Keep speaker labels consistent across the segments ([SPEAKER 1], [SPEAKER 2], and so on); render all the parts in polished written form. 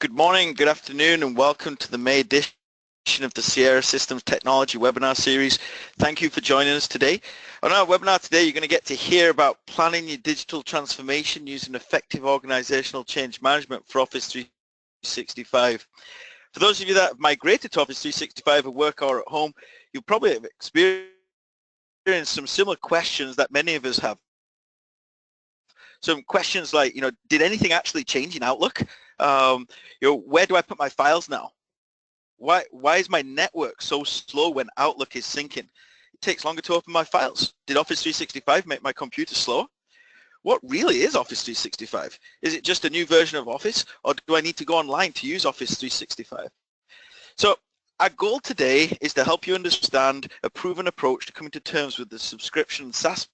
[SPEAKER 1] Good morning, good afternoon, and welcome to the May edition of the Sierra Systems Technology webinar series. Thank you for joining us today. On our webinar today, you're going to get to hear about planning your digital transformation using effective organizational change management for Office 365. For those of you that have migrated to Office 365 at work or at home, you'll probably have experienced some similar questions that many of us have. Some questions like, did anything actually change in Outlook? Where do I put my files now? Why is my network so slow when Outlook is syncing? It takes longer to open my files. Did Office 365 make my computer slower? What really is Office 365? Is it just a new version of Office, or do I need to go online to use Office 365? So our goal today is to help you understand a proven approach to coming to terms with the subscription SaaS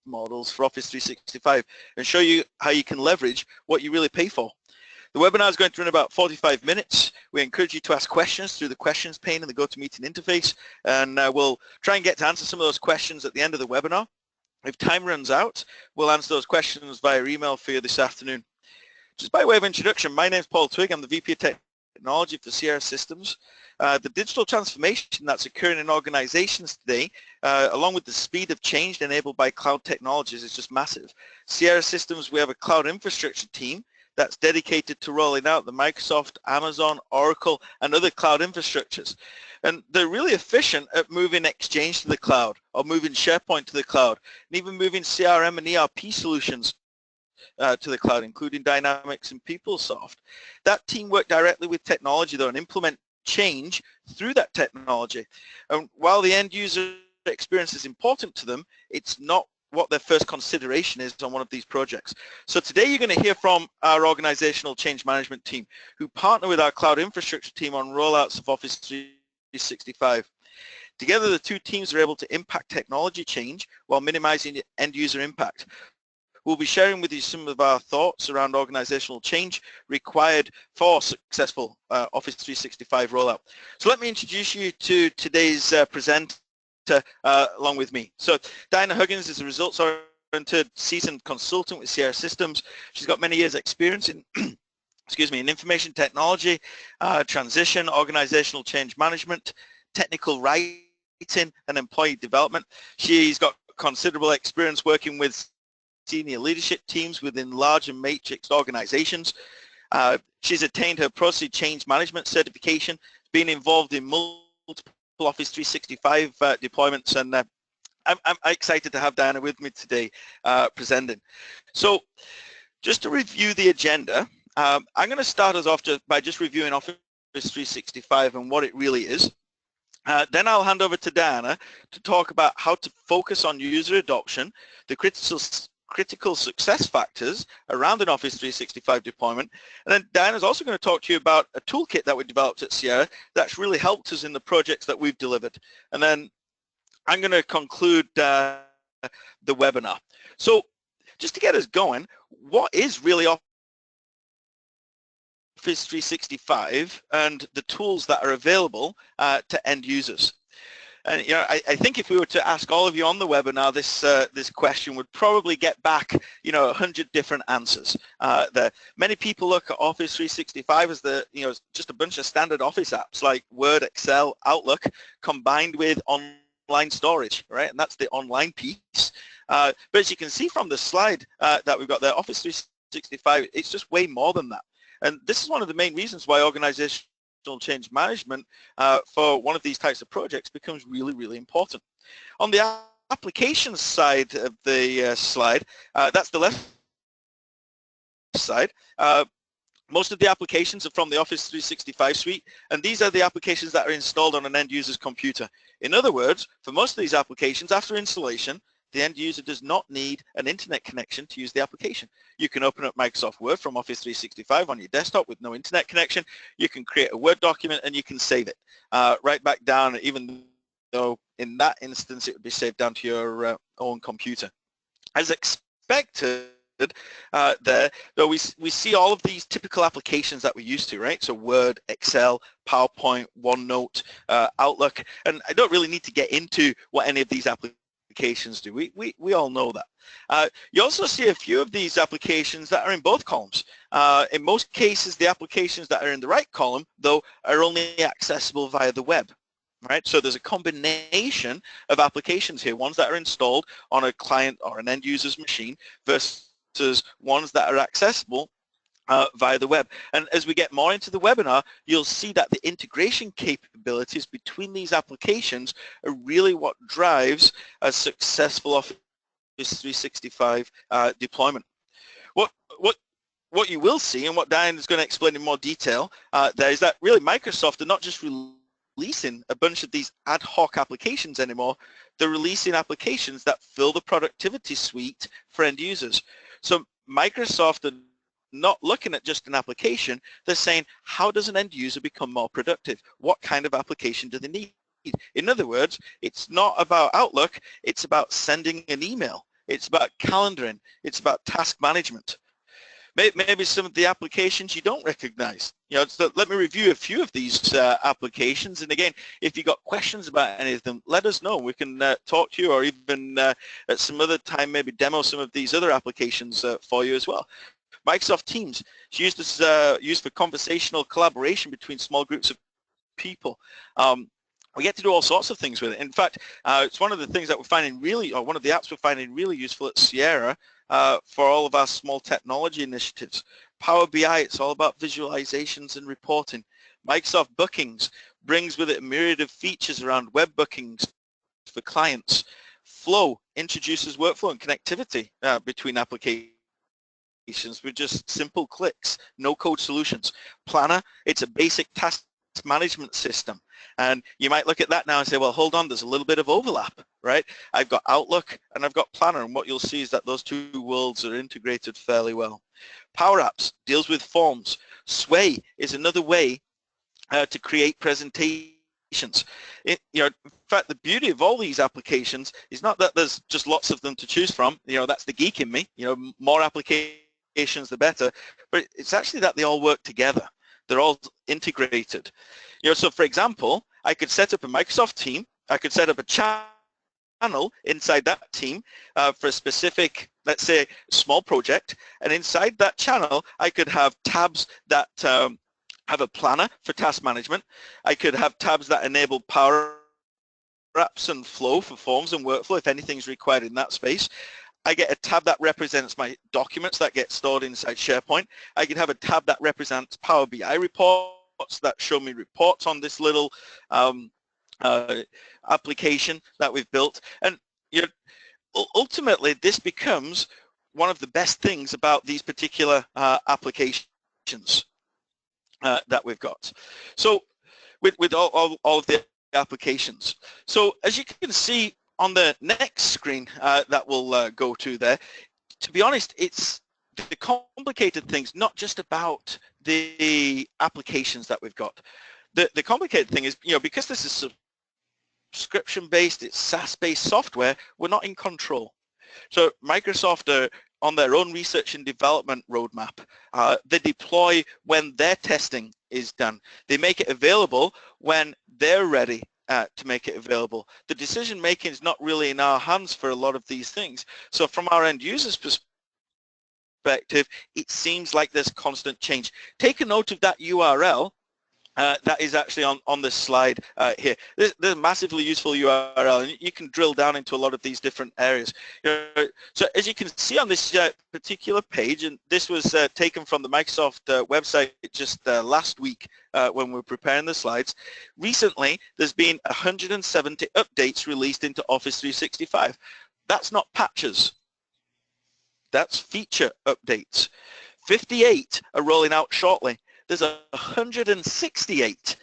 [SPEAKER 1] models for Office 365 and show you how you can leverage what you really pay for. The webinar is going to run about 45 minutes. We encourage you to ask questions through the questions pane in the GoToMeeting interface, and we'll try and get to answer some of those questions at the end of the webinar. If time runs out, we'll answer those questions via email for you this afternoon. Just by way of introduction, my name is Paul Twigg. I'm the VP of Technology for Sierra Systems. The digital transformation that's occurring in organizations today, along with the speed of change enabled by cloud technologies, is just massive. Sierra Systems, we have a cloud infrastructure team that's dedicated to rolling out the Microsoft, Amazon, Oracle, and other cloud infrastructures. And they're really efficient at moving Exchange to the cloud, or moving SharePoint to the cloud, and even moving CRM and ERP solutions to the cloud, including Dynamics and PeopleSoft. That team work directly with technology, though, and implement change through that technology. And while the end user experience is important to them, it's not what their first consideration is on one of these projects. So today you're going to hear from our organizational change management team, who partner with our cloud infrastructure team on rollouts of Office 365. Together, the two teams are able to impact technology change while minimizing end user impact. We'll be sharing with you some of our thoughts around organizational change required for successful Office 365 rollout. So let me introduce you to today's presenter along with me. So Diana Huggins is a results-oriented seasoned consultant with Sierra Systems. She's got many years experience in in information technology, transition, organizational change management, technical writing, and employee development. She's got considerable experience working with senior leadership teams within large and matrix organizations. She's attained her Process Change Management certification, been involved in multiple Office 365 deployments, and I'm excited to have Diana with me today presenting. So just to review the agenda, I'm going to start us off by just reviewing Office 365 and what it really is. Then I'll hand over to Diana to talk about how to focus on user adoption, the critical success factors around an Office 365 deployment. And then Diana's also going to talk to you about a toolkit that we developed at Sierra that's really helped us in the projects that we've delivered. And then I'm going to conclude the webinar. So just to get us going, what is really Office 365 and the tools that are available to end users? And I think if we were to ask all of you on the webinar this question, would probably get back 100 different answers. Many people look at Office 365 as just a bunch of standard Office apps like Word, Excel, Outlook, combined with online storage, right? And that's the online piece. But as you can see from the slide that we've got there, Office 365, it's just way more than that. And this is one of the main reasons why organizations change management for one of these types of projects becomes really, really important. On the applications side of the slide, that's the left side. Most of the applications are from the Office 365 suite, and these are the applications that are installed on an end user's computer. In other words, for most of these applications, after installation, the end user does not need an internet connection to use the application. You can open up Microsoft Word from Office 365 on your desktop with no internet connection. You can create a Word document and you can save it right back down, even though in that instance it would be saved down to your own computer. As expected, though we see all of these typical applications that we're used to, right? So Word, Excel, PowerPoint, OneNote, Outlook, and I don't really need to get into what any of these applications applications do. We all know that. You also see a few of these applications that are in both columns. In most cases, the applications that are in the right column, though, are only accessible via the web. Right? So there's a combination of applications here, ones that are installed on a client or an end user's machine versus ones that are accessible via the web. And as we get more into the webinar, you'll see that the integration capabilities between these applications are really what drives a successful Office 365 deployment. What you will see, and what Diane is going to explain in more detail, there is that really Microsoft are not just releasing a bunch of these ad hoc applications anymore. They're releasing applications that fill the productivity suite for end users. So Microsoft are not looking at just an application. They're saying, how does an end user become more productive? What kind of application do they need? In other words, it's not about Outlook, it's about sending an email. It's about calendaring. It's about task management. Maybe some of the applications you don't recognize. So let me review a few of these applications. And again, if you've got questions about any of them, let us know. We can talk to you, or even at some other time maybe demo some of these other applications for you as well. Microsoft Teams is used for conversational collaboration between small groups of people. We get to do all sorts of things with it. In fact, it's one of the things that we're finding really, or one of the apps we're finding really useful at Sierra for all of our small technology initiatives. Power BI, it's all about visualizations and reporting. Microsoft Bookings brings with it a myriad of features around web bookings for clients. Flow introduces workflow and connectivity between applications with just simple clicks, no code solutions. Planner, it's a basic task management system. And you might look at that now and say, well, hold on, there's a little bit of overlap, right? I've got Outlook and I've got Planner, and what you'll see is that those two worlds are integrated fairly well. Power Apps deals with forms. Sway is another way to create presentations. In fact, the beauty of all these applications is not that there's just lots of them to choose from. That's the geek in me. More applications the better. But it's actually that they all work together. They're all integrated. So for example, I could set up a Microsoft team. I could set up a channel inside that team for a specific, let's say, small project. And inside that channel, I could have tabs that have a planner for task management. I could have tabs that enable Power Apps and Flow for forms and workflow if anything's required in that space. I get a tab that represents my documents that get stored inside SharePoint. I can have a tab that represents Power BI reports that show me reports on this little application that we've built. And ultimately, this becomes one of the best things about these particular applications that we've got. So with all of the applications. So as you can see on the next screen that we'll go to there, to be honest, it's the complicated things, not just about the applications that we've got. The complicated thing is, because this is subscription-based, it's SaaS-based software, we're not in control. So Microsoft are on their own research and development roadmap. They deploy when their testing is done. They make it available when they're ready to make it available. The decision making is not really in our hands for a lot of these things. So from our end users' perspective, it seems like there's constant change. Take a note of that URL that is actually on this slide here. There's a massively useful URL, and you can drill down into a lot of these different areas. So as you can see on this particular page, and this was taken from the Microsoft website just last week when we were preparing the slides. Recently, there's been 170 updates released into Office 365. That's not patches. That's feature updates. 58 are rolling out shortly. There's 168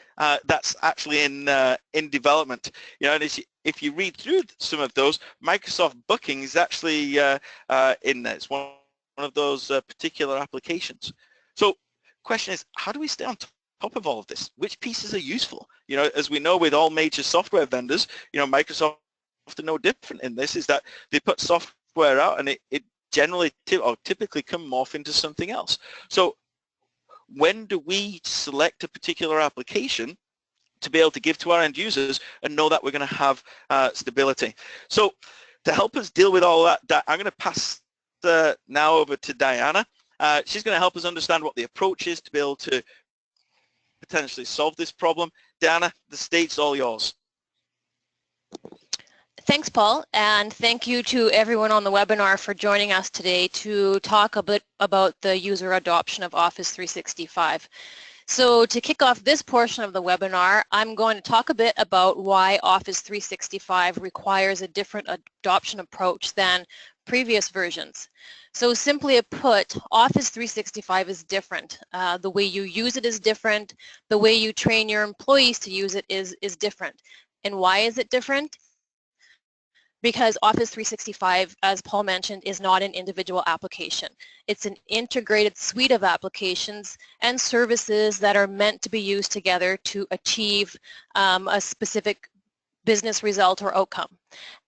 [SPEAKER 1] that's actually in development. And if you read through some of those, Microsoft Booking is actually in there. It's one of those particular applications. So, question is, how do we stay on top of all of this? Which pieces are useful? As we know with all major software vendors, Microsoft are no different in this. Is that they put software out and it generally or typically can morph into something else. So when do we select a particular application to be able to give to our end users and know that we're going to have stability? So To help us deal with all that, I'm going to pass now over to Diana. She's going to help us understand what the approach is to be able to potentially solve this problem. Diana, the stage's all yours.
[SPEAKER 2] Thanks, Paul, and thank you to everyone on the webinar for joining us today to talk a bit about the user adoption of Office 365. So to kick off this portion of the webinar, I'm going to talk a bit about why Office 365 requires a different adoption approach than previous versions. So simply put, Office 365 is different. The way you use it is different. The way you train your employees to use it is different. And why is it different? Because Office 365, as Paul mentioned, is not an individual application. It's an integrated suite of applications and services that are meant to be used together to achieve a specific business result or outcome.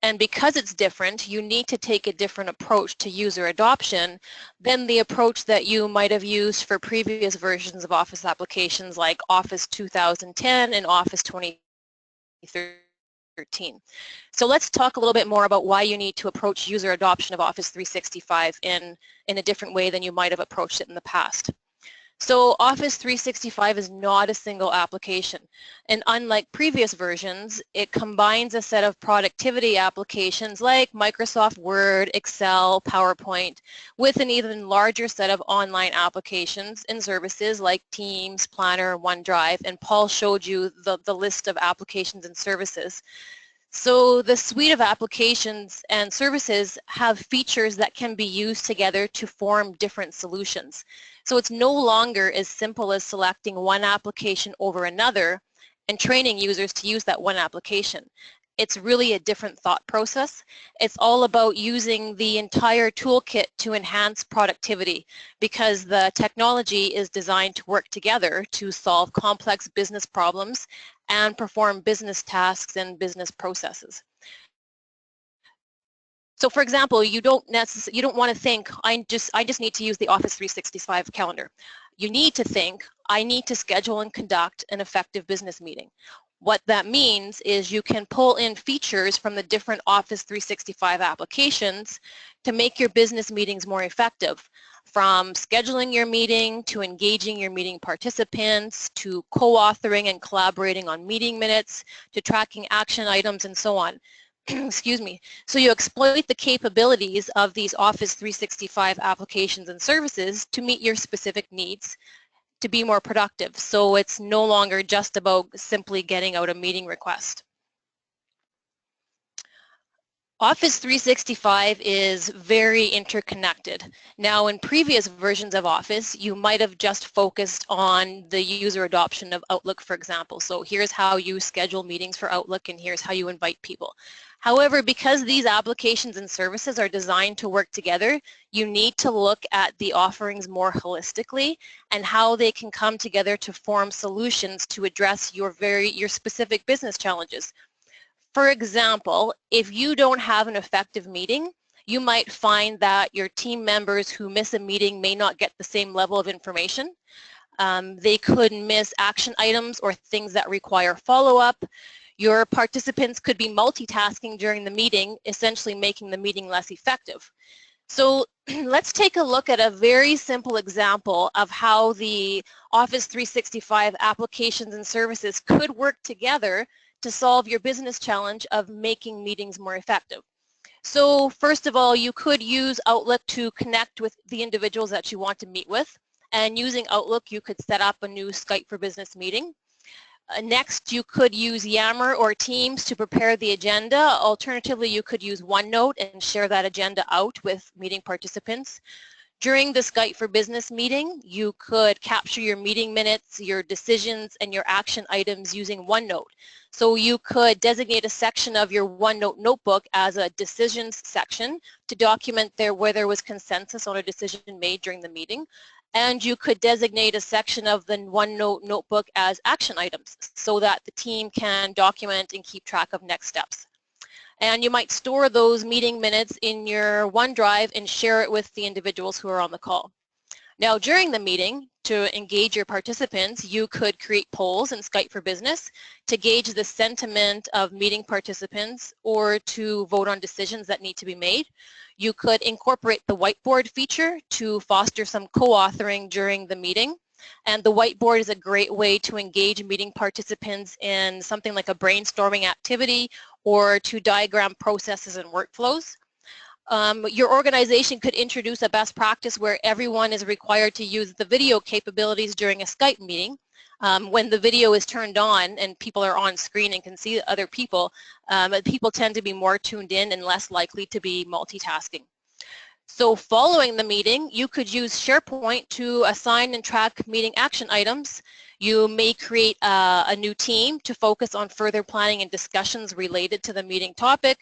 [SPEAKER 2] And because it's different, you need to take a different approach to user adoption than the approach that you might have used for previous versions of Office applications like Office 2010 and Office 2013. So let's talk a little bit more about why you need to approach user adoption of Office 365 in a different way than you might have approached it in the past. So Office 365 is not a single application, and unlike previous versions, it combines a set of productivity applications like Microsoft Word, Excel, PowerPoint, with an even larger set of online applications and services like Teams, Planner, OneDrive, and Paul showed you the list of applications and services. So the suite of applications and services have features that can be used together to form different solutions. So it's no longer as simple as selecting one application over another and training users to use that one application. It's really a different thought process. It's all about using the entire toolkit to enhance productivity because the technology is designed to work together to solve complex business problems and perform business tasks and business processes. So for example, you don't want to think, I just need to use the Office 365 calendar. You need to think, I need to schedule and conduct an effective business meeting. What that means is you can pull in features from the different Office 365 applications to make your business meetings more effective, from scheduling your meeting to engaging your meeting participants to co-authoring and collaborating on meeting minutes to tracking action items and so on. Excuse me. So you exploit the capabilities of these Office 365 applications and services to meet your specific needs to be more productive. So it's no longer just about simply getting out a meeting request. Office 365 is very interconnected. Now, in previous versions of Office, you might have just focused on the user adoption of Outlook, for example. So here's how you schedule meetings for Outlook, and here's how you invite people. However, because these applications and services are designed to work together, you need to look at the offerings more holistically and how they can come together to form solutions to address your specific business challenges. For example, if you don't have an effective meeting, you might find that your team members who miss a meeting may not get the same level of information. They could miss action items or things that require follow-up. Your participants could be multitasking during the meeting, essentially making the meeting less effective. So let's take a look at a very simple example of how the Office 365 applications and services could work together to solve your business challenge of making meetings more effective. So first of all, you could use Outlook to connect with the individuals that you want to meet with. And using Outlook, you could set up a new Skype for Business meeting. Next, you could use Yammer or Teams to prepare the agenda. Alternatively, you could use OneNote and share that agenda out with meeting participants. During the Skype for Business meeting, you could capture your meeting minutes, your decisions, and your action items using OneNote. So you could designate a section of your OneNote notebook as a decisions section to document where there was consensus on a decision made during the meeting. And you could designate a section of the OneNote notebook as action items so that the team can document and keep track of next steps. And you might store those meeting minutes in your OneDrive and share it with the individuals who are on the call. Now, during the meeting, to engage your participants, you could create polls in Skype for Business to gauge the sentiment of meeting participants or to vote on decisions that need to be made. You could incorporate the whiteboard feature to foster some co-authoring during the meeting. And the whiteboard is a great way to engage meeting participants in something like a brainstorming activity or to diagram processes and workflows. Your organization could introduce a best practice where everyone is required to use the video capabilities during a Skype meeting. When the video is turned on and people are on screen and can see other people, people tend to be more tuned in and less likely to be multitasking. So following the meeting, you could use SharePoint to assign and track meeting action items. You may create a new team to focus on further planning and discussions related to the meeting topic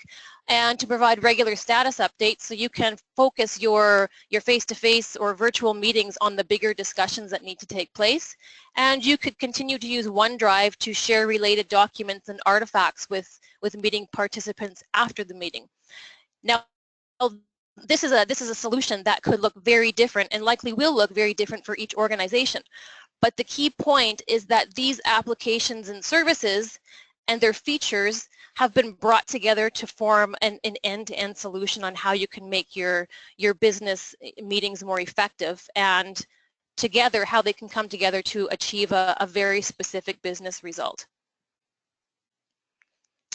[SPEAKER 2] and to provide regular status updates so you can focus your face-to-face or virtual meetings on the bigger discussions that need to take place. And you could continue to use OneDrive to share related documents and artifacts with meeting participants after the meeting. Now, this is a solution that could look very different and likely will look very different for each organization. But the key point is that these applications and services and their features have been brought together to form an end-to-end solution on how you can make your business meetings more effective, and together how they can come together to achieve a very specific business result.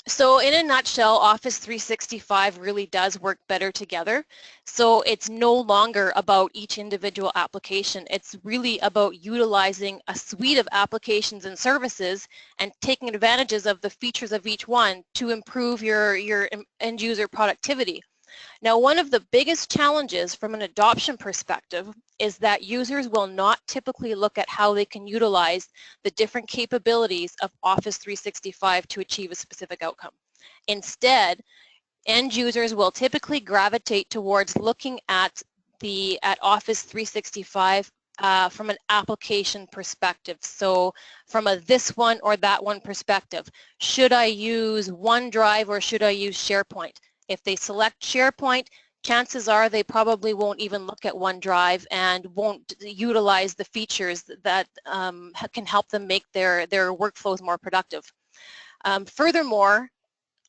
[SPEAKER 2] So in a nutshell, Office 365 really does work better together. So it's no longer about each individual application. It's really about utilizing a suite of applications and services and taking advantages of the features of each one to improve your end user productivity. Now, one of the biggest challenges from an adoption perspective is that users will not typically look at how they can utilize the different capabilities of Office 365 to achieve a specific outcome. Instead, end users will typically gravitate towards looking at Office 365 from an application perspective. So from a this one or that one perspective, should I use OneDrive or should I use SharePoint? If they select SharePoint, chances are they probably won't even look at OneDrive and won't utilize the features that can help them make their workflows more productive. Furthermore,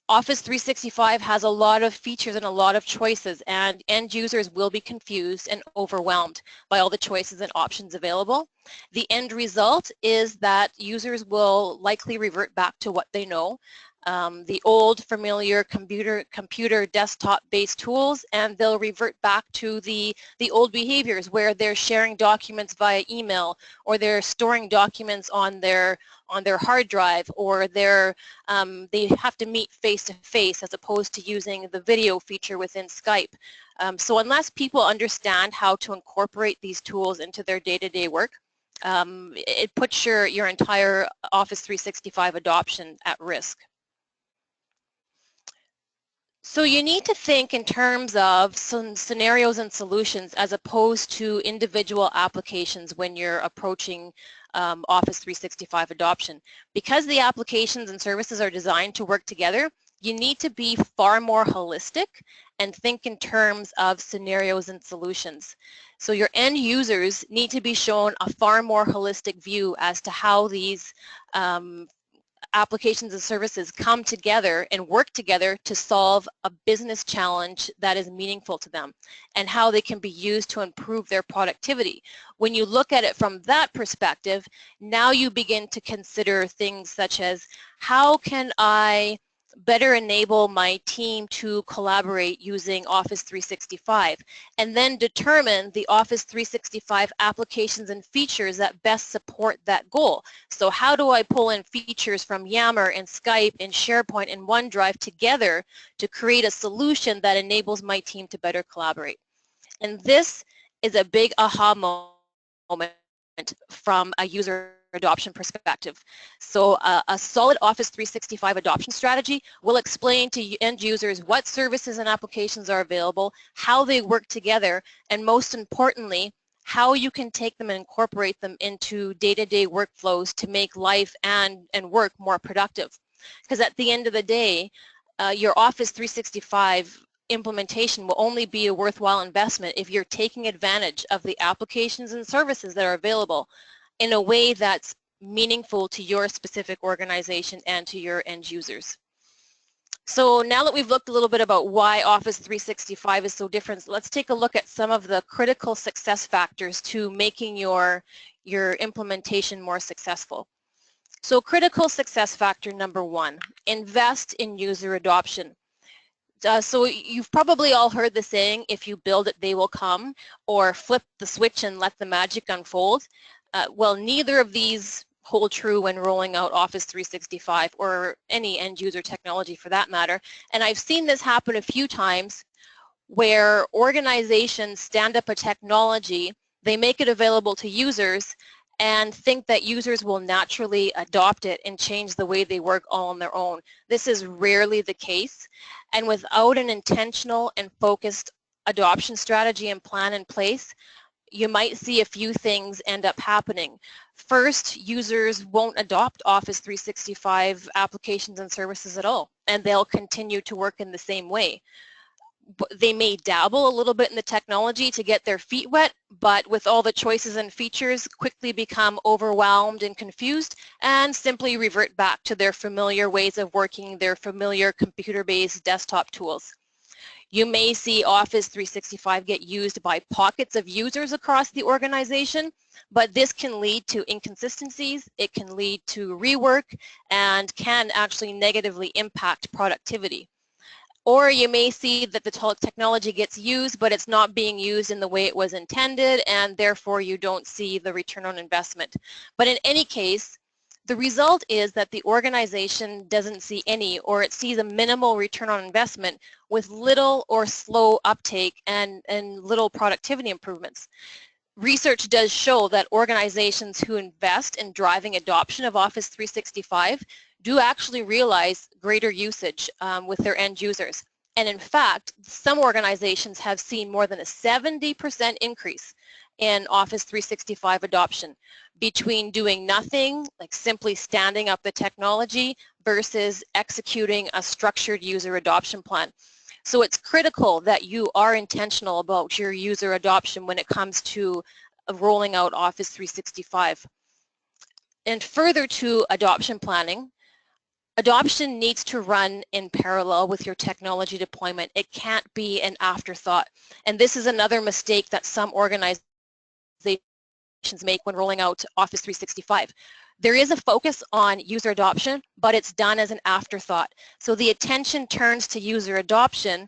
[SPEAKER 2] Office 365 has a lot of features and a lot of choices, and end users will be confused and overwhelmed by all the choices and options available. The end result is that users will likely revert back to what they know, the old familiar computer desktop-based tools, and they'll revert back to the old behaviors where they're sharing documents via email, or they're storing documents on their hard drive, or they have to meet face-to-face as opposed to using the video feature within Skype. So unless people understand how to incorporate these tools into their day-to-day work, it puts your entire Office 365 adoption at risk. So you need to think in terms of some scenarios and solutions as opposed to individual applications when you're approaching Office 365 adoption. Because the applications and services are designed to work together, you need to be far more holistic and think in terms of scenarios and solutions. So your end users need to be shown a far more holistic view as to how these applications and services come together and work together to solve a business challenge that is meaningful to them, and how they can be used to improve their productivity. When you look at it from that perspective, now you begin to consider things such as, how can I better enable my team to collaborate using Office 365, and then determine the Office 365 applications and features that best support that goal. So how do I pull in features from Yammer and Skype and SharePoint and OneDrive together to create a solution that enables my team to better collaborate? And this is a big aha moment from a user adoption perspective. So a solid Office 365 adoption strategy will explain to end users what services and applications are available, how they work together, and most importantly, how you can take them and incorporate them into day-to-day workflows to make life and work more productive. Because at the end of the day, your Office 365 implementation will only be a worthwhile investment if you're taking advantage of the applications and services that are available in a way that's meaningful to your specific organization and to your end users. So now that we've looked a little bit about why Office 365 is so different, let's take a look at some of the critical success factors to making your implementation more successful. So critical success factor number 1, invest in user adoption. So you've probably all heard the saying, if you build it, they will come, or flip the switch and let the magic unfold. Well, neither of these hold true when rolling out Office 365 or any end user technology for that matter. And I've seen this happen a few times where organizations stand up a technology, they make it available to users, and think that users will naturally adopt it and change the way they work all on their own. This is rarely the case, and without an intentional and focused adoption strategy and plan in place, you might see a few things end up happening. First, users won't adopt Office 365 applications and services at all, and they'll continue to work in the same way. They may dabble a little bit in the technology to get their feet wet, but with all the choices and features, quickly become overwhelmed and confused and simply revert back to their familiar ways of working, their familiar computer-based desktop tools. You may see Office 365 get used by pockets of users across the organization, but this can lead to inconsistencies, it can lead to rework, and can actually negatively impact productivity. Or you may see that the technology gets used, but it's not being used in the way it was intended, and therefore you don't see the return on investment. But in any case, the result is that the organization doesn't see any, or it sees a minimal return on investment with little or slow uptake and little productivity improvements. Research does show that organizations who invest in driving adoption of Office 365 do actually realize greater usage with their end users. And in fact, some organizations have seen more than a 70% increase in Office 365 adoption between doing nothing, like simply standing up the technology, versus executing a structured user adoption plan. So it's critical that you are intentional about your user adoption when it comes to rolling out Office 365. And further to adoption planning, adoption needs to run in parallel with your technology deployment. It can't be an afterthought. And this is another mistake that some organizations make when rolling out Office 365. There is a focus on user adoption, but it's done as an afterthought. So the attention turns to user adoption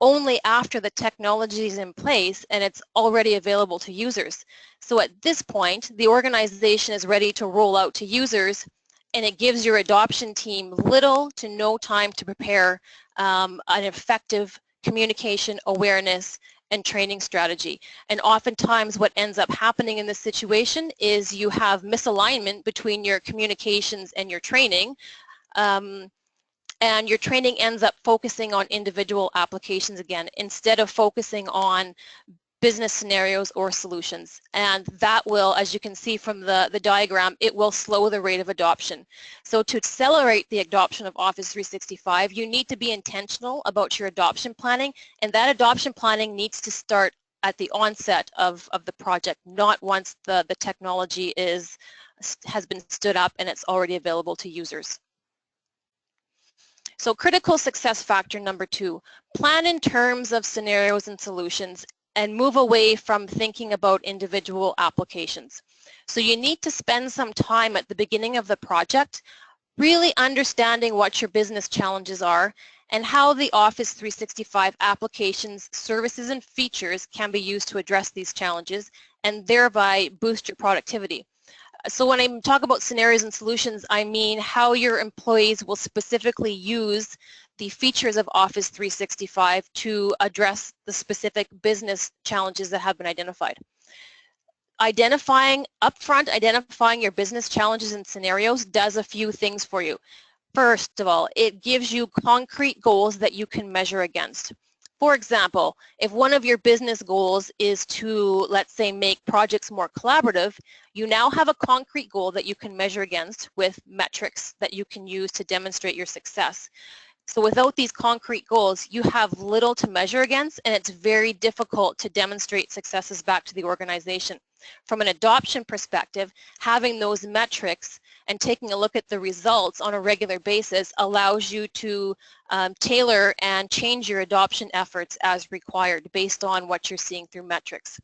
[SPEAKER 2] only after the technology is in place and it's already available to users. So at this point, the organization is ready to roll out to users, and it gives your adoption team little to no time to prepare an effective communication, awareness, and training strategy. And oftentimes what ends up happening in this situation is you have misalignment between your communications and your training, and your training ends up focusing on individual applications again, instead of focusing on business scenarios or solutions. And that will, as you can see from the diagram, it will slow the rate of adoption. So to accelerate the adoption of Office 365, you need to be intentional about your adoption planning, and that adoption planning needs to start at the onset of the project, not once the technology has been stood up and it's already available to users. So critical success factor number 2, plan in terms of scenarios and solutions and move away from thinking about individual applications. So you need to spend some time at the beginning of the project really understanding what your business challenges are and how the Office 365 applications, services, and features can be used to address these challenges and thereby boost your productivity. So when I talk about scenarios and solutions, I mean how your employees will specifically use the features of Office 365 to address the specific business challenges that have been identified. Identifying your business challenges and scenarios does a few things for you. First of all, it gives you concrete goals that you can measure against. For example, if one of your business goals is to, let's say, make projects more collaborative, you now have a concrete goal that you can measure against with metrics that you can use to demonstrate your success. So without these concrete goals, you have little to measure against, and it's very difficult to demonstrate successes back to the organization. From an adoption perspective, having those metrics and taking a look at the results on a regular basis allows you to tailor and change your adoption efforts as required based on what you're seeing through metrics.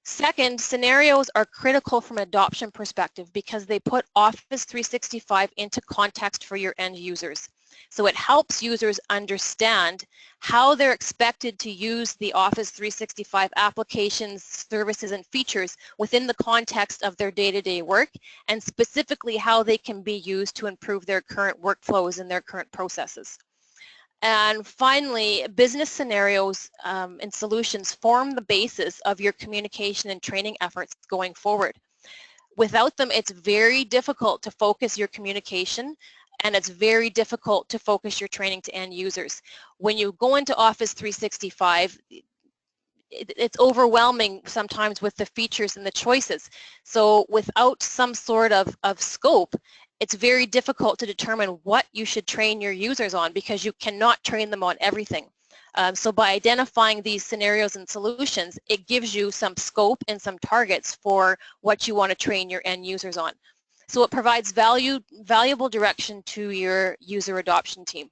[SPEAKER 2] Second, scenarios are critical from an adoption perspective because they put Office 365 into context for your end users. So it helps users understand how they're expected to use the Office 365 applications, services, and features within the context of their day-to-day work, and specifically how they can be used to improve their current workflows and their current processes. And finally, business scenarios and solutions form the basis of your communication and training efforts going forward. Without them, it's very difficult to focus your communication, and it's very difficult to focus your training to end users. When you go into Office 365, it's overwhelming sometimes with the features and the choices. So without some sort of scope, it's very difficult to determine what you should train your users on because you cannot train them on everything. So by identifying these scenarios and solutions, it gives you some scope and some targets for what you want to train your end users on. So it provides valuable direction to your user adoption team.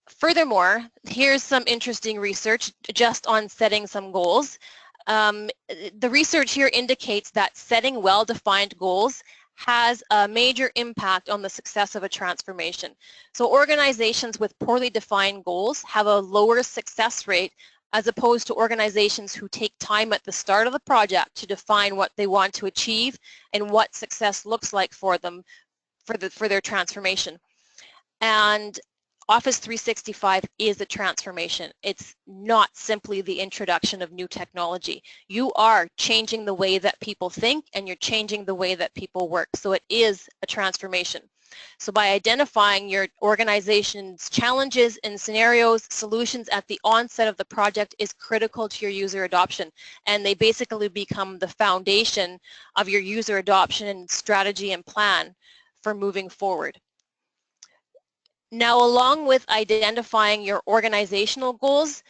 [SPEAKER 2] Furthermore, here's some interesting research just on setting some goals. The research here indicates that setting well-defined goals has a major impact on the success of a transformation. So organizations with poorly defined goals have a lower success rate as opposed to organizations who take time at the start of the project to define what they want to achieve and what success looks like for them for their transformation. And Office 365 is a transformation. It's not simply the introduction of new technology. You are changing the way that people think, and you're changing the way that people work. So it is a transformation. So by identifying your organization's challenges and scenarios, solutions at the onset of the project is critical to your user adoption. And they basically become the foundation of your user adoption and strategy and plan for moving forward. Now, along with identifying your organizational goals,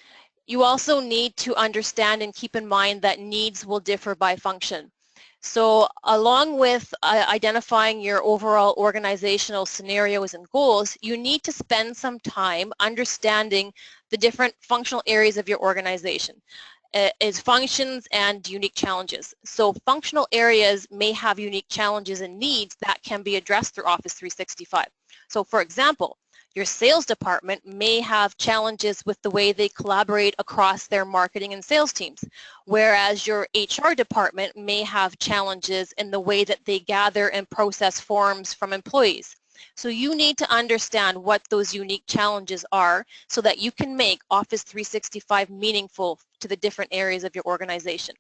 [SPEAKER 2] you also need to understand and keep in mind that needs will differ by function. So along with identifying your overall organizational scenarios and goals, you need to spend some time understanding the different functional areas of your organization. Is functions and unique challenges. So functional areas may have unique challenges and needs that can be addressed through Office 365. So for example, your sales department may have challenges with the way they collaborate across their marketing and sales teams, whereas your HR department may have challenges in the way that they gather and process forms from employees. So you need to understand what those unique challenges are so that you can make Office 365 meaningful to the different areas of your organization.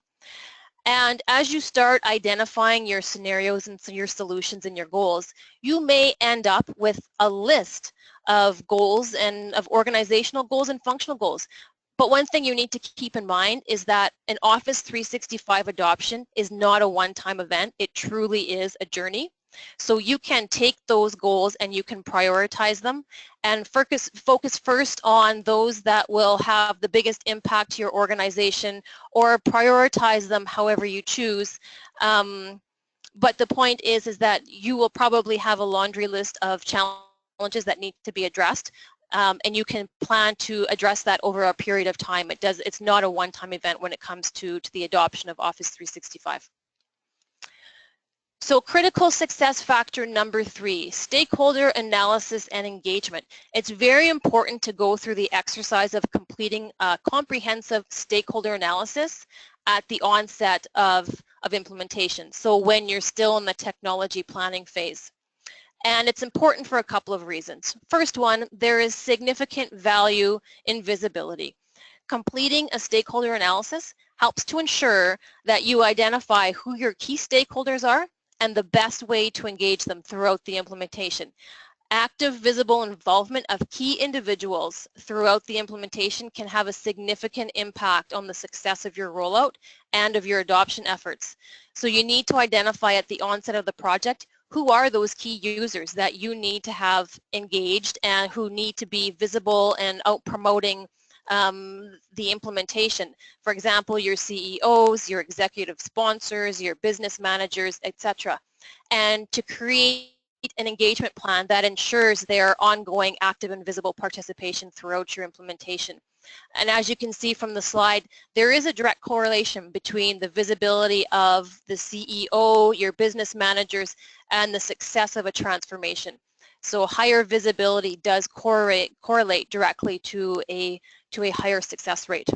[SPEAKER 2] And as you start identifying your scenarios and your solutions and your goals, you may end up with a list of goals and of organizational goals and functional goals. But one thing you need to keep in mind is that an Office 365 adoption is not a one-time event. It truly is a journey. So you can take those goals and you can prioritize them and focus first on those that will have the biggest impact to your organization, or prioritize them however you choose. But the point is that you will probably have a laundry list of challenges that need to be addressed, and you can plan to address that over a period of time. It's not a one-time event when it comes to the adoption of Office 365. So critical success factor number 3, stakeholder analysis and engagement. It's very important to go through the exercise of completing a comprehensive stakeholder analysis at the onset of implementation. So when you're still in the technology planning phase. And it's important for a couple of reasons. First one, there is significant value in visibility. Completing a stakeholder analysis helps to ensure that you identify who your key stakeholders are and the best way to engage them throughout the implementation. Active, visible involvement of key individuals throughout the implementation can have a significant impact on the success of your rollout and of your adoption efforts. So you need to identify at the onset of the project who are those key users that you need to have engaged and who need to be visible and out promoting the implementation. For example, your CEOs, your executive sponsors, your business managers, etc. And to create an engagement plan that ensures their ongoing active and visible participation throughout your implementation. And as you can see from the slide, there is a direct correlation between the visibility of the CEO, your business managers, and the success of a transformation. So higher visibility does correlate directly to a higher success rate.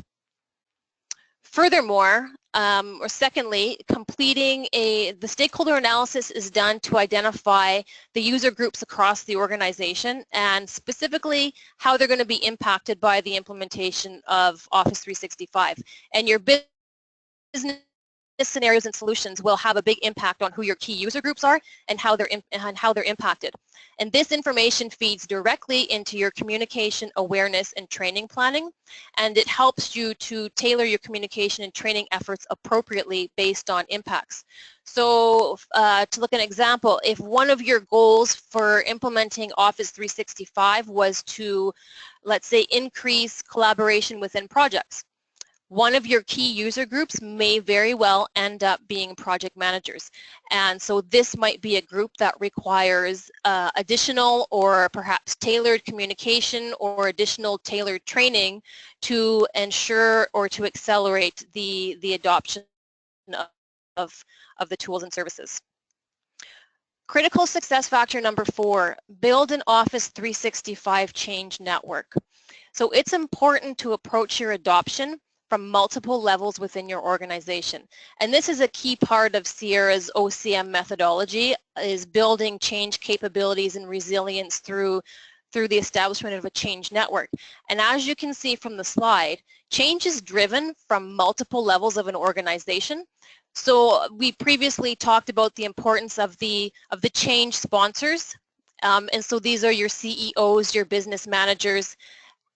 [SPEAKER 2] Furthermore, or secondly, completing the stakeholder analysis is done to identify the user groups across the organization and specifically how they're going to be impacted by the implementation of Office 365. And your business scenarios and solutions will have a big impact on who your key user groups are and how they're impacted. And this information feeds directly into your communication awareness and training planning, and it helps you to tailor your communication and training efforts appropriately based on impacts. So to look at an example, if one of your goals for implementing Office 365 was to, let's say, increase collaboration within projects, one of your key user groups may very well end up being project managers. And so this might be a group that requires additional or perhaps tailored communication or additional tailored training to ensure or to accelerate the adoption of the tools and services. Critical success factor number 4, build an Office 365 change network. So it's important to approach your adoption from multiple levels within your organization. And this is a key part of Sierra's OCM methodology, is building change capabilities and resilience through the establishment of a change network. And as you can see from the slide, change is driven from multiple levels of an organization. So we previously talked about the importance of the change sponsors. And so these are your CEOs, your business managers,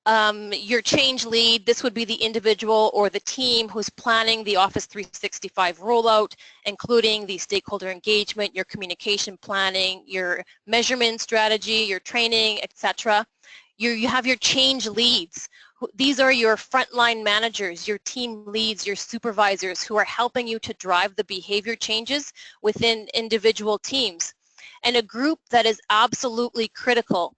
[SPEAKER 2] your change lead. This would be the individual or the team who's planning the Office 365 rollout, including the stakeholder engagement, your communication planning, your measurement strategy, your training, etc. You have your change leads. These are your frontline managers, your team leads, your supervisors who are helping you to drive the behavior changes within individual teams. And a group that is absolutely critical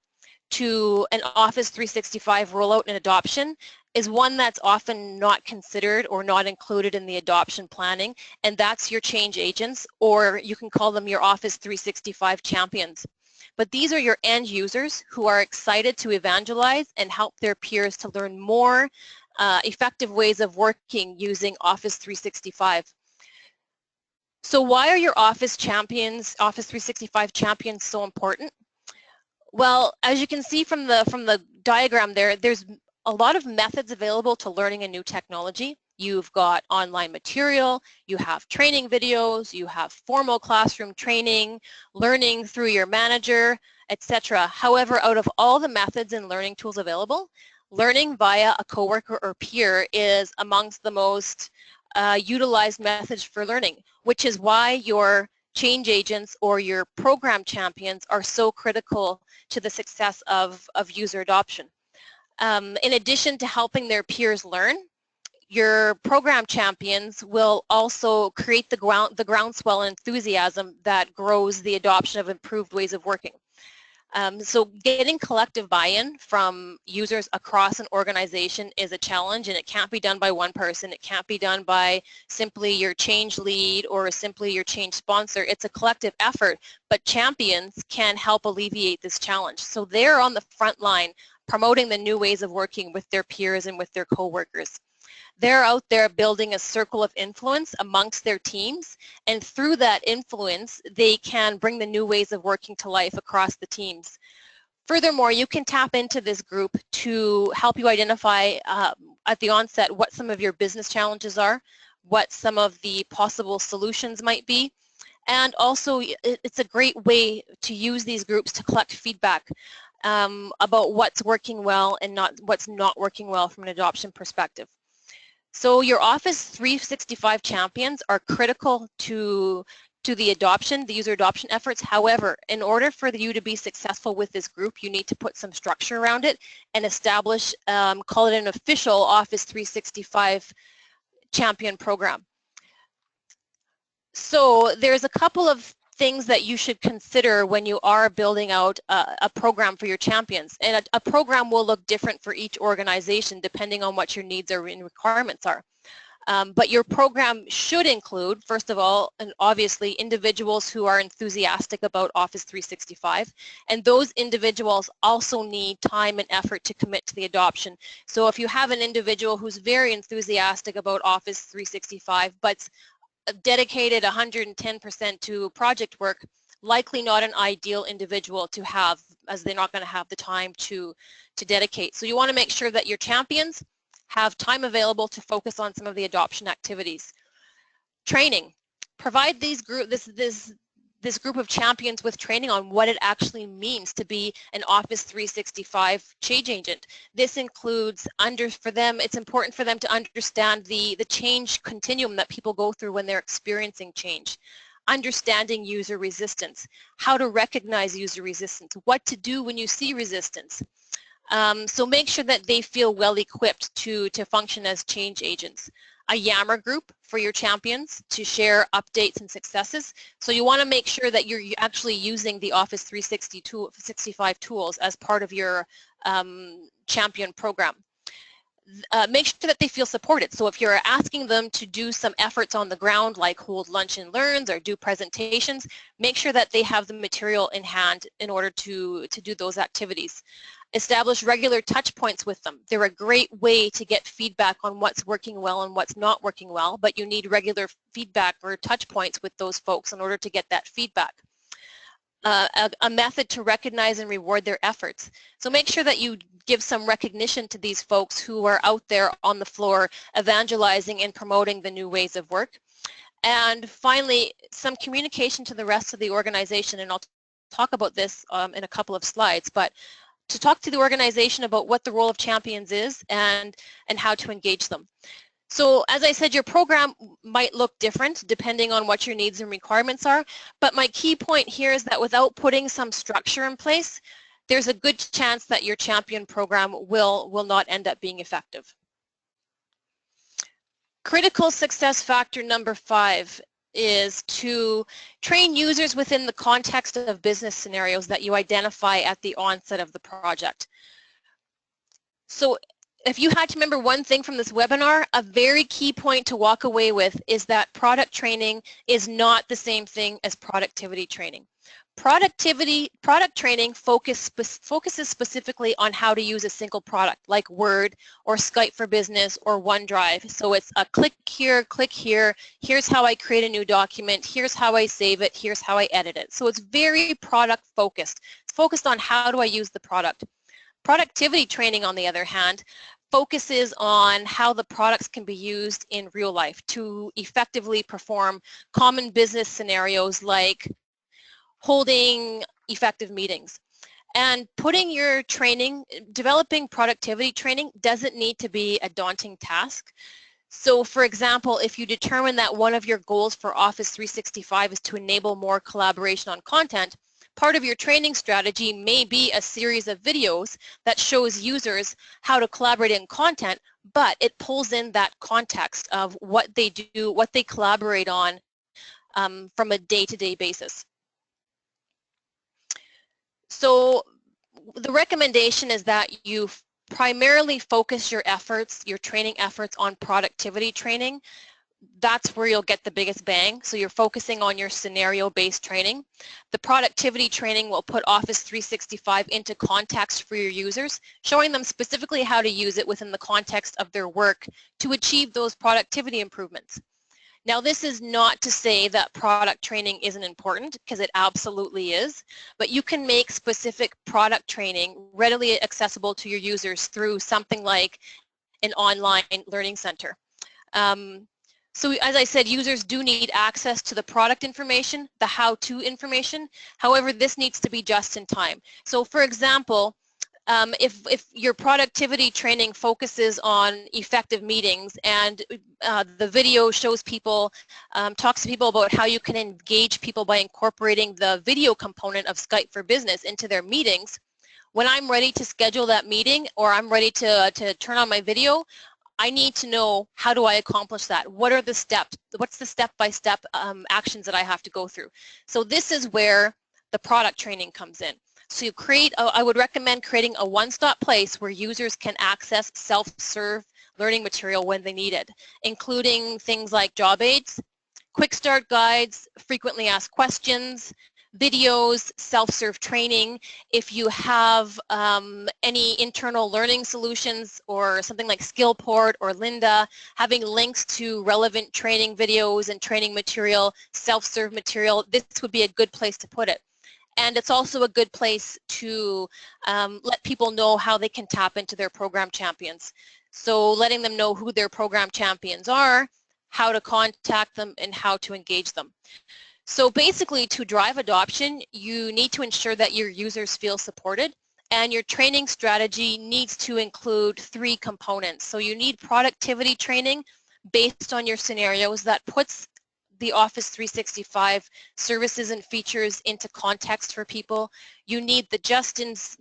[SPEAKER 2] to an Office 365 rollout and adoption is one that's often not considered or not included in the adoption planning, and that's your change agents, or you can call them your Office 365 champions. But these are your end users who are excited to evangelize and help their peers to learn more effective ways of working using Office 365. So why are your Office 365 champions so important? Well, as you can see from the diagram there's a lot of methods available to learning a new technology. You've got online material, you have training videos, you have formal classroom training, learning through your manager, etc. However, out of all the methods and learning tools available, learning via a coworker or peer is amongst the most utilized methods for learning, which is why your change agents or your program champions are so critical to the success of user adoption. In addition to helping their peers learn, your program champions will also create the groundswell and enthusiasm that grows the adoption of improved ways of working. So getting collective buy-in from users across an organization is a challenge, and it can't be done by one person. It can't be done by simply your change lead or simply your change sponsor. It's a collective effort, but champions can help alleviate this challenge. So they're on the front line promoting the new ways of working with their peers and with their coworkers. They're out there building a circle of influence amongst their teams, and through that influence, they can bring the new ways of working to life across the teams. Furthermore, you can tap into this group to help you identify at the onset what some of your business challenges are, what some of the possible solutions might be, and also it's a great way to use these groups to collect feedback about what's working well and what's not working well from an adoption perspective. So your Office 365 champions are critical to to the adoption, the user adoption efforts. However, in order for you to be successful with this group, you need to put some structure around it and establish, call it an official Office 365 champion program. So there's a couple of things that you should consider when you are building out a program for your champions. And a program will look different for each organization depending on what your needs and requirements are. But your program should include, first of all, and obviously, individuals who are enthusiastic about Office 365, and those individuals also need time and effort to commit to the adoption. So if you have an individual who's very enthusiastic about Office 365, but dedicated 110% to project work, likely not an ideal individual to have, as they're not going to have the time to dedicate. So you want to make sure that your champions have time available to focus on some of the adoption activities. Training. Provide this group of champions with training on what it actually means to be an Office 365 change agent. This includes, for them, it's important for them to understand the change continuum that people go through when they're experiencing change. Understanding user resistance, how to recognize user resistance, what to do when you see resistance. So make sure that they feel well equipped to function as change agents. A Yammer group for your champions to share updates and successes. So you want to make sure that you're actually using the Office 365 tools as part of your champion program. Make sure that they feel supported. So if you're asking them to do some efforts on the ground, like hold lunch and learns or do presentations, make sure that they have the material in hand in order to do those activities. Establish regular touch points with them. They're a great way to get feedback on what's working well and what's not working well, but you need regular feedback or touch points with those folks in order to get that feedback. A method to recognize and reward their efforts. So make sure that you give some recognition to these folks who are out there on the floor evangelizing and promoting the new ways of work. And finally, some communication to the rest of the organization, and I'll talk about this in a couple of slides, but to talk to the organization about what the role of champions is and how to engage them. So as I said, your program might look different depending on what your needs and requirements are, but my key point here is that without putting some structure in place, there's a good chance that your champion program will not end up being effective. Critical success factor number 5 is to train users within the context of business scenarios that you identify at the onset of the project. So if you had to remember one thing from this webinar, a very key point to walk away with is that product training is not the same thing as productivity training. Product training focuses specifically on how to use a single product like Word or Skype for Business or OneDrive. So it's a click here, here's how I create a new document, here's how I save it, here's how I edit it. So it's very product focused. It's focused on how do I use the product. Productivity training, on the other hand, focuses on how the products can be used in real life to effectively perform common business scenarios like holding effective meetings. And putting your training, developing productivity training doesn't need to be a daunting task. So for example, if you determine that one of your goals for Office 365 is to enable more collaboration on content, part of your training strategy may be a series of videos that shows users how to collaborate in content, but it pulls in that context of what they do, what they collaborate on from a day-to-day basis. So the recommendation is that you primarily focus your efforts, your training efforts on productivity training. That's where you'll get the biggest bang. So you're focusing on your scenario-based training. The productivity training will put Office 365 into context for your users, showing them specifically how to use it within the context of their work to achieve those productivity improvements. Now, this is not to say that product training isn't important, because it absolutely is, but you can make specific product training readily accessible to your users through something like an online learning center. So as I said, users do need access to the product information, the how-to information. However, this needs to be just in time. So for example, If your productivity training focuses on effective meetings and the video shows people, talks to people about how you can engage people by incorporating the video component of Skype for Business into their meetings, when I'm ready to schedule that meeting or I'm ready to turn on my video, I need to know, how do I accomplish that? What are the steps? What's the step-by-step actions that I have to go through? So this is where the product training comes in. So you I would recommend creating a one-stop place where users can access self-serve learning material when they need it, including things like job aids, quick start guides, frequently asked questions, videos, self-serve training. If you have any internal learning solutions or something like Skillport or Lynda, having links to relevant training videos and training material, self-serve material, this would be a good place to put it. And it's also a good place to let people know how they can tap into their program champions. So letting them know who their program champions are, how to contact them, and how to engage them. So basically, to drive adoption, you need to ensure that your users feel supported, and your training strategy needs to include 3 components. So you need productivity training based on your scenarios that puts the Office 365 services and features into context for people. You need the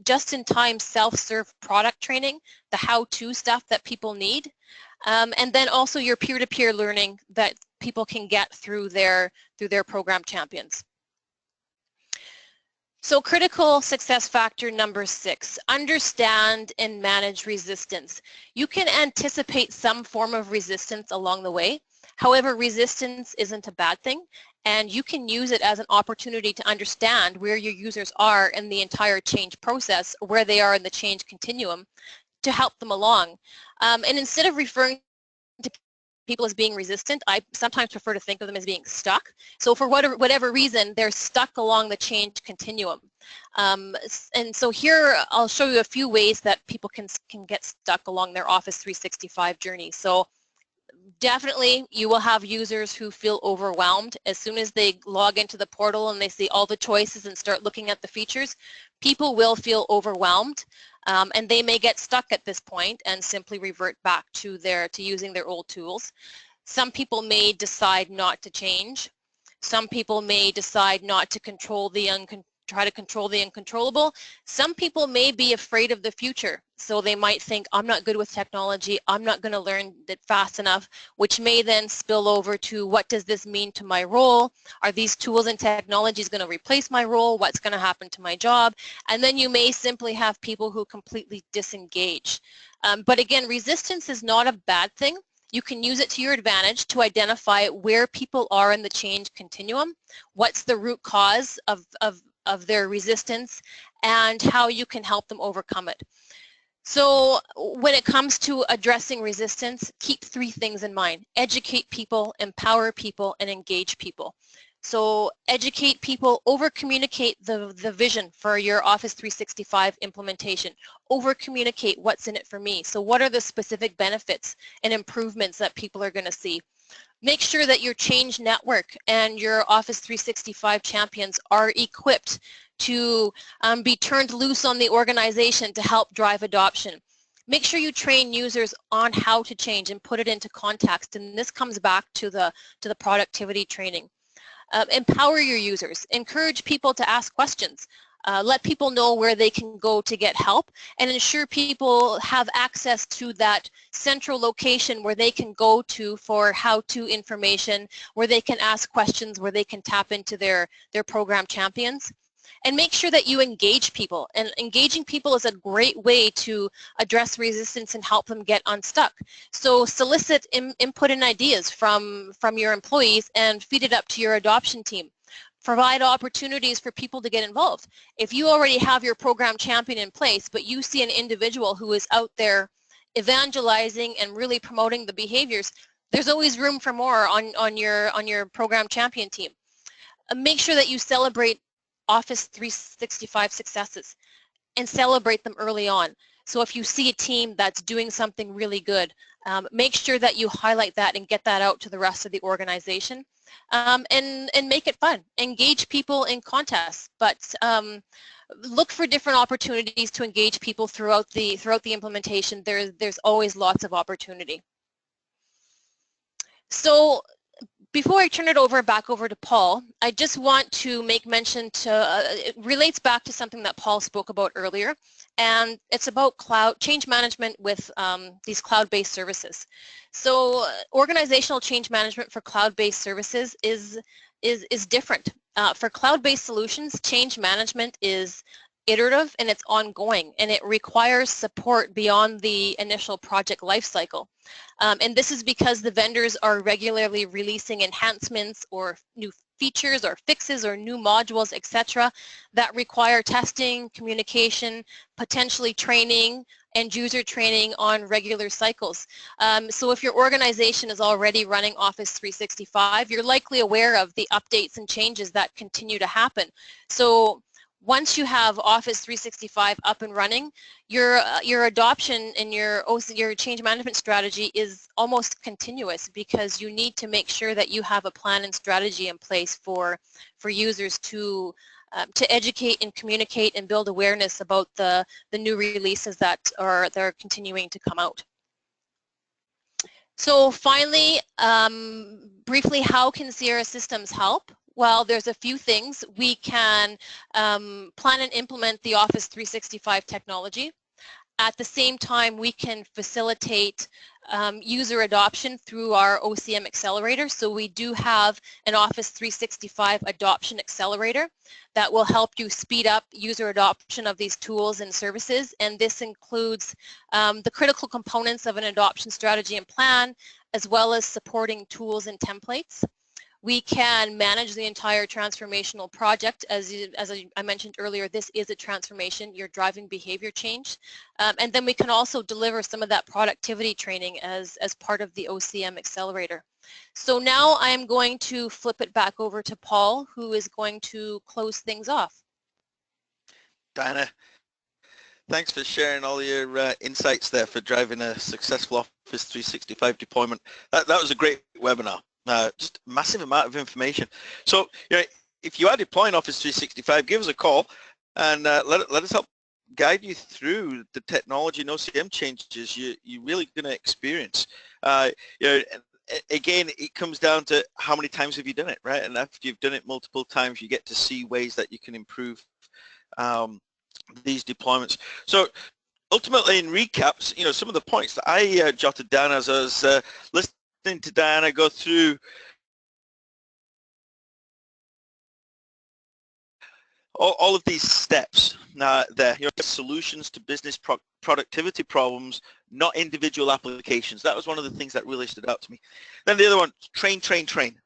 [SPEAKER 2] just-in-time self-serve product training, the how-to stuff that people need, and then also your peer-to-peer learning that people can get through their program champions. So critical success factor number 6, understand and manage resistance. You can anticipate some form of resistance along the way. However, resistance isn't a bad thing, and you can use it as an opportunity to understand where your users are in the entire change process, where they are in the change continuum, to help them along. And instead of referring to people as being resistant, I sometimes prefer to think of them as being stuck. So for whatever reason, they're stuck along the change continuum. And so here I'll show you a few ways that people can get stuck along their Office 365 journey. So definitely you will have users who feel overwhelmed as soon as they log into the portal and they see all the choices and start looking at the features. People will feel overwhelmed, and they may get stuck at this point and simply revert back to using their old tools. Some people may decide not to change. Some people may decide not to try to control the uncontrollable. Some people may be afraid of the future, so they might think, I'm not good with technology, I'm not going to learn it fast enough, which may then spill over to, what does this mean to my role? Are these tools and technologies going to replace my role? What's going to happen to my job? And then you may simply have people who completely disengage. But again, resistance is not a bad thing. You can use it to your advantage to identify where people are in the change continuum, what's the root cause of their resistance, and how you can help them overcome it. So when it comes to addressing resistance, keep 3 things in mind: educate people, empower people, and engage people. So educate people, over-communicate the vision for your Office 365 implementation. Over-communicate what's in it for me. So what are the specific benefits and improvements that people are going to see? Make sure that your change network and your Office 365 champions are equipped to be turned loose on the organization to help drive adoption. Make sure you train users on how to change and put it into context, and this comes back to the productivity training. Empower your users. Encourage people to ask questions. Let people know where they can go to get help, and ensure people have access to that central location where they can go to for how-to information, where they can ask questions, where they can tap into their program champions. And make sure that you engage people. And engaging people is a great way to address resistance and help them get unstuck. So solicit input and ideas from your employees and feed it up to your adoption team. Provide opportunities for people to get involved. If you already have your program champion in place, but you see an individual who is out there evangelizing and really promoting the behaviors, there's always room for more on your program champion team. Make sure that you celebrate Office 365 successes and celebrate them early on. So if you see a team that's doing something really good, make sure that you highlight that and get that out to the rest of the organization, and make it fun. Engage people in contests, but look for different opportunities to engage people throughout the implementation. There's always lots of opportunity. So before I turn it back over to Paul, I just want to make mention it relates back to something that Paul spoke about earlier, and it's about change management with these cloud-based services. So organizational change management for cloud-based services is different. For cloud-based solutions, change management is iterative and it's ongoing, and it requires support beyond the initial project lifecycle. And this is because the vendors are regularly releasing enhancements or new features or fixes or new modules, etc., that require testing, communication, potentially training, and user training on regular cycles. So if your organization is already running Office 365, you're likely aware of the updates and changes that continue to happen. So once you have Office 365 up and running, your adoption and your change management strategy is almost continuous, because you need to make sure that you have a plan and strategy in place for users to educate and communicate and build awareness about the new releases that are continuing to come out. So finally, briefly, how can Sierra Systems help? Well, there's a few things. We can plan and implement the Office 365 technology. At the same time, we can facilitate user adoption through our OCM accelerator. So we do have an Office 365 adoption accelerator that will help you speed up user adoption of these tools and services. And this includes the critical components of an adoption strategy and plan, as well as supporting tools and templates. We can manage the entire transformational project. As I mentioned earlier, this is a transformation. You're driving behavior change. And then we can also deliver some of that productivity training as part of the OCM accelerator. So now I'm going to flip it back over to Paul, who is going to close things off.
[SPEAKER 1] Diana, thanks for sharing all your insights there for driving a successful Office 365 deployment. That was a great webinar. Just a massive amount of information. So, if you are deploying Office 365, give us a call and let us help guide you through the technology and OCM changes you're really going to experience. Again, it comes down to how many times have you done it, right? And after you've done it multiple times, you get to see ways that you can improve these deployments. So ultimately, in recaps, some of the points that I jotted down as I was listening to Diana go through all of these steps there. Solutions to business productivity problems, not individual applications. That was one of the things that really stood out to me. Then the other one, train,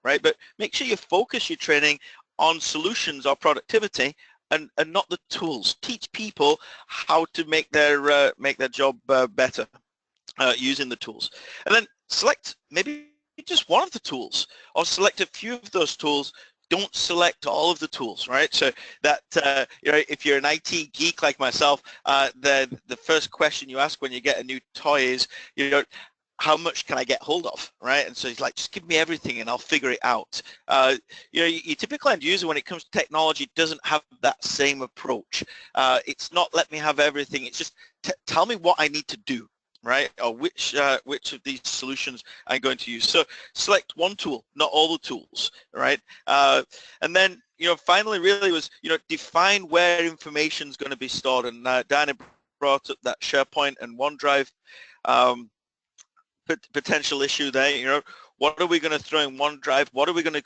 [SPEAKER 1] right? But make sure you focus your training on solutions or productivity and not the tools. Teach people how to make their job better using the tools. And then select maybe just one of the tools, or select a few of those tools. Don't select all of the tools, right? So that if you're an IT geek like myself, then the first question you ask when you get a new toy is, how much can I get hold of, right? And so he's like, just give me everything and I'll figure it out. Your typical end user, when it comes to technology, doesn't have that same approach. It's not let me have everything. It's just tell me what I need to do, right? Or which of these solutions I'm going to use. So select one tool, not all the tools, right? And then, finally really was, define where information is going to be stored. And Diana brought up that SharePoint and OneDrive potential issue there. What are we going to throw in OneDrive? What are we going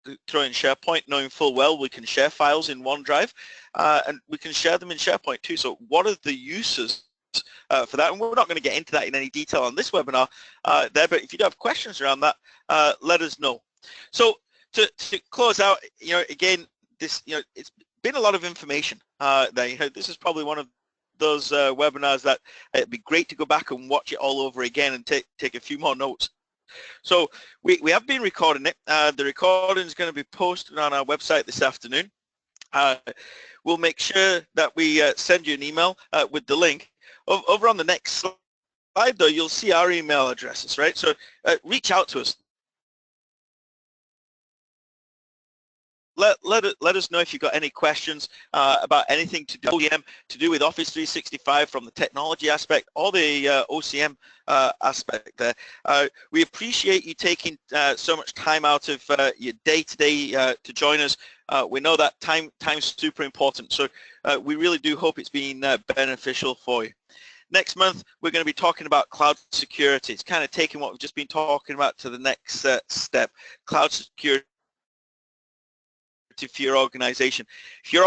[SPEAKER 1] to throw in SharePoint, knowing full well we can share files in OneDrive and we can share them in SharePoint too. So what are the uses for that? And we're not going to get into that in any detail on this webinar there, but if you do have questions around that, let us know. So to close out, again, this, it's been a lot of information there. This is probably one of those webinars that it'd be great to go back and watch it all over again and take a few more notes. So we have been recording it. The recording is going to be posted on our website this afternoon. We'll make sure that we send you an email with the link. Over on the next slide, though, you'll see our email addresses, right? So reach out to us. let us know if you've got any questions about anything to do with OEM, to do with Office 365 from the technology aspect or the OCM aspect there. We appreciate you taking so much time out of your day-to-day to join us. We know that time's super important, so we really do hope it's been beneficial for you. Next month, we're going to be talking about cloud security. It's kind of taking what we've just been talking about to the next step, cloud security for your organization. If your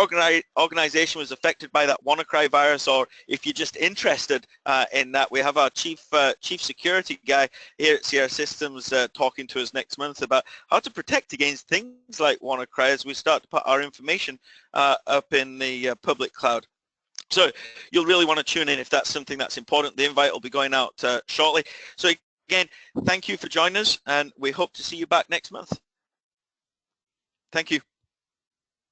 [SPEAKER 1] organization was affected by that WannaCry virus, or if you're just interested in that, we have our chief security guy here at Sierra Systems talking to us next month about how to protect against things like WannaCry as we start to put our information up in the public cloud. So you'll really want to tune in if that's something that's important. The invite will be going out shortly. So again, thank you for joining us, and we hope to see you back next month. Thank you.